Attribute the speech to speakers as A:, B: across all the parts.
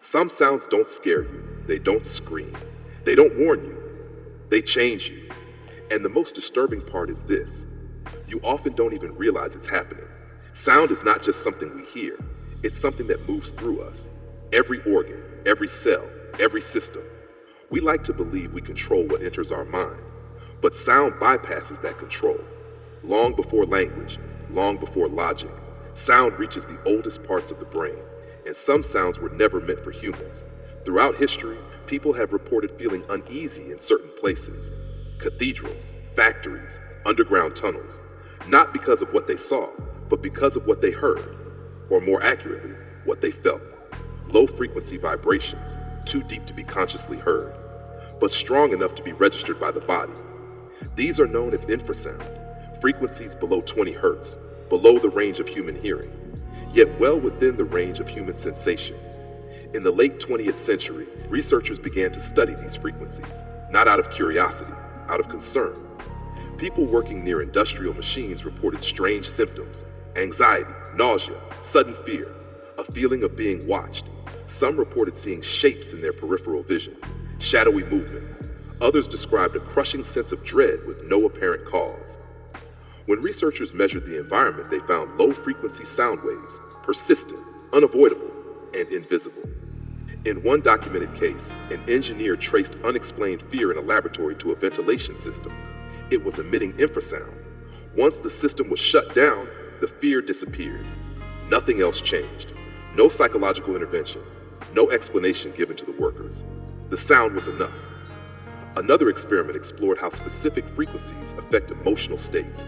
A: Some sounds don't scare you, they don't scream, they don't warn you, they change you. And the most disturbing part is this: you often don't even realize it's happening. Sound is not just something we hear, it's something that moves through us. Every organ, every cell, every system. We like to believe we control what enters our mind, but sound bypasses that control. Long before language, long before logic, sound reaches the oldest parts of the brain, and some sounds were never meant for humans. Throughout history, people have reported feeling uneasy in certain places: cathedrals, factories, underground tunnels, not because of what they saw, but because of what they heard, or more accurately, what they felt. Low-frequency vibrations, too deep to be consciously heard, but strong enough to be registered by the body. These are known as infrasound, frequencies below 20 hertz, below the range of human hearing, yet well within the range of human sensation. In the late 20th century, researchers began to study these frequencies, not out of curiosity, out of concern. People working near industrial machines reported strange symptoms: anxiety, nausea, sudden fear, a feeling of being watched. Some reported seeing shapes in their peripheral vision, shadowy movement. Others described a crushing sense of dread with no apparent cause. When researchers measured the environment, they found low-frequency sound waves, persistent, unavoidable, and invisible. In one documented case, an engineer traced unexplained fear in a laboratory to a ventilation system. It was emitting infrasound. Once the system was shut down, the fear disappeared. Nothing else changed. No psychological intervention, no explanation given to the workers. The sound was enough. Another experiment explored how specific frequencies affect emotional states.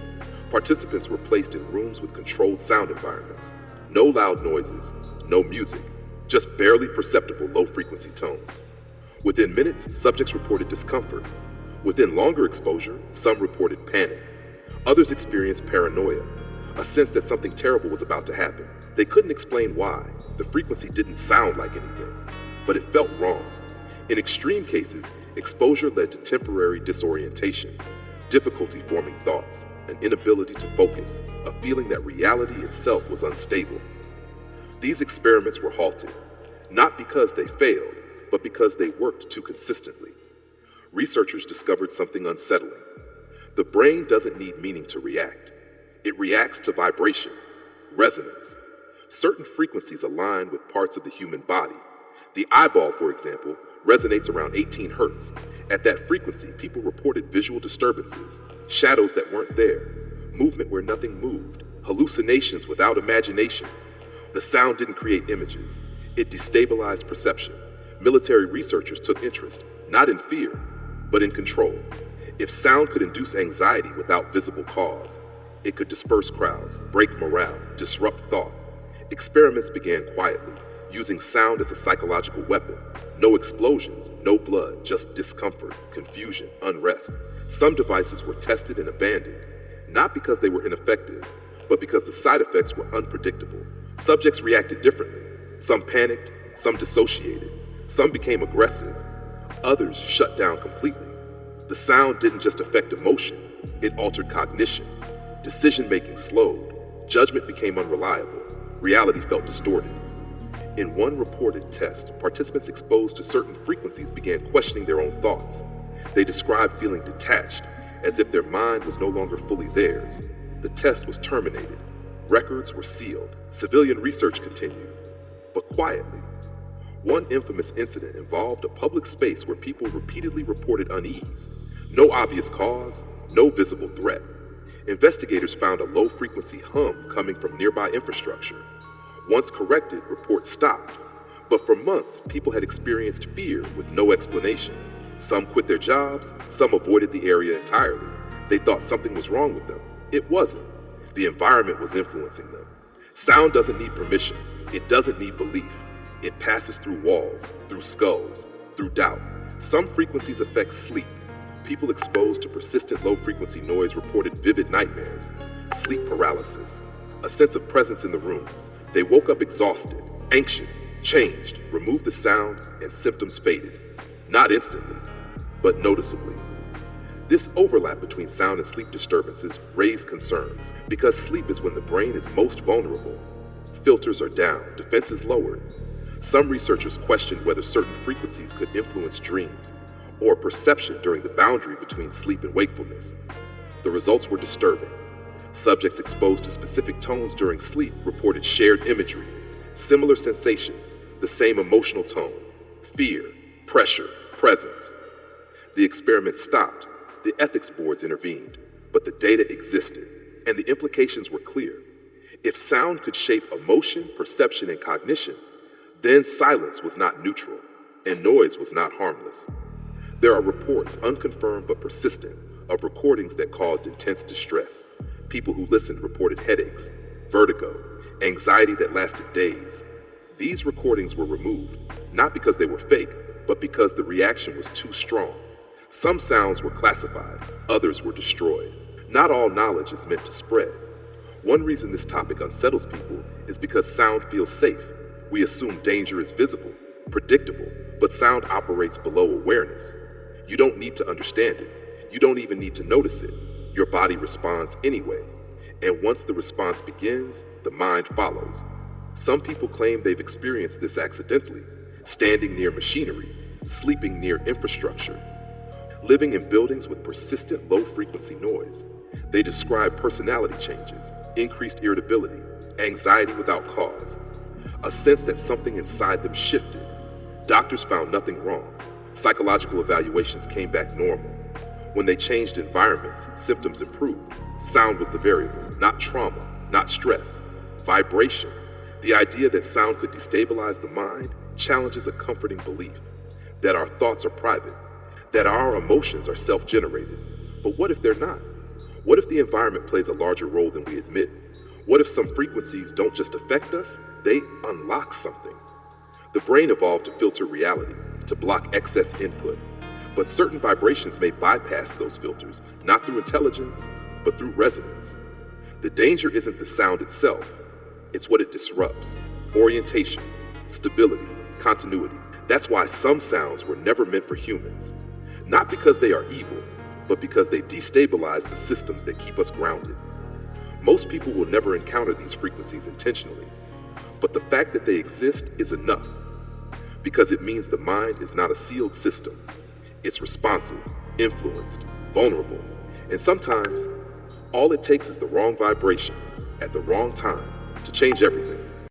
A: Participants were placed in rooms with controlled sound environments. No loud noises, no music, just barely perceptible low-frequency tones. Within minutes, subjects reported discomfort. Within longer exposure, some reported panic. Others experienced paranoia, a sense that something terrible was about to happen. They couldn't explain why. The frequency didn't sound like anything, but it felt wrong. In extreme cases, exposure led to temporary disorientation, difficulty forming thoughts, an inability to focus, a feeling that reality itself was unstable. These experiments were halted, not because they failed, but because they worked too consistently. Researchers discovered something unsettling. The brain doesn't need meaning to react. It reacts to vibration, resonance. Certain frequencies align with parts of the human body. The eyeball, for example, resonates around 18 hertz. At that frequency, people reported visual disturbances, shadows that weren't there, movement where nothing moved, hallucinations without imagination. The sound didn't create images. It destabilized perception. Military researchers took interest, not in fear, but in control. If sound could induce anxiety without visible cause, it could disperse crowds, break morale, disrupt thought. Experiments began quietly, using sound as a psychological weapon. No explosions, no blood, just discomfort, confusion, unrest. Some devices were tested and abandoned, not because they were ineffective, but because the side effects were unpredictable. Subjects reacted differently. Some panicked, some dissociated, some became aggressive, others shut down completely. The sound didn't just affect emotion, it altered cognition. Decision-making slowed, judgment became unreliable, reality felt distorted. In one reported test, participants exposed to certain frequencies began questioning their own thoughts. They described feeling detached, as if their mind was no longer fully theirs. The test was terminated. Records were sealed. Civilian research continued, but quietly. One infamous incident involved a public space where people repeatedly reported unease. No obvious cause, no visible threat. Investigators found a low-frequency hum coming from nearby infrastructure. Once corrected, reports stopped. But for months, people had experienced fear with no explanation. Some quit their jobs, some avoided the area entirely. They thought something was wrong with them. It wasn't. The environment was influencing them. Sound doesn't need permission. It doesn't need belief. It passes through walls, through skulls, through doubt. Some frequencies affect sleep. People exposed to persistent low-frequency noise reported vivid nightmares, sleep paralysis, a sense of presence in the room. They woke up exhausted, anxious, changed, removed the sound, and symptoms faded. Not instantly, but noticeably. This overlap between sound and sleep disturbances raised concerns, because sleep is when the brain is most vulnerable. Filters are down, defenses lowered. Some researchers questioned whether certain frequencies could influence dreams or perception during the boundary between sleep and wakefulness. The results were disturbing. Subjects exposed to specific tones during sleep reported shared imagery, similar sensations, the same emotional tone, fear, pressure, presence. The experiment stopped. The ethics boards intervened, but the data existed, and the implications were clear. If sound could shape emotion, perception, and cognition, then silence was not neutral, and noise was not harmless. There are reports, unconfirmed but persistent, of recordings that caused intense distress. People who listened reported headaches, vertigo, anxiety that lasted days. These recordings were removed, not because they were fake, but because the reaction was too strong. Some sounds were classified, others were destroyed. Not all knowledge is meant to spread. One reason this topic unsettles people is because sound feels safe. We assume danger is visible, predictable, but sound operates below awareness. You don't need to understand it. You don't even need to notice it. Your body responds anyway. And once the response begins, the mind follows. Some people claim they've experienced this accidentally, standing near machinery, sleeping near infrastructure, living in buildings with persistent low-frequency noise. They describe personality changes, increased irritability, anxiety without cause, a sense that something inside them shifted. Doctors found nothing wrong. Psychological evaluations came back normal. When they changed environments, symptoms improved. Sound was the variable, not trauma, not stress. Vibration, the idea that sound could destabilize the mind, challenges a comforting belief that our thoughts are private, that our emotions are self-generated. But what if they're not? What if the environment plays a larger role than we admit? What if some frequencies don't just affect us, they unlock something? The brain evolved to filter reality, to block excess input. But certain vibrations may bypass those filters, not through intelligence, but through resonance. The danger isn't the sound itself, it's what it disrupts. Orientation, stability, continuity. That's why some sounds were never meant for humans. Not because they are evil, but because they destabilize the systems that keep us grounded. Most people will never encounter these frequencies intentionally, but the fact that they exist is enough, because it means the mind is not a sealed system. It's responsive, influenced, vulnerable, and sometimes all it takes is the wrong vibration at the wrong time to change everything.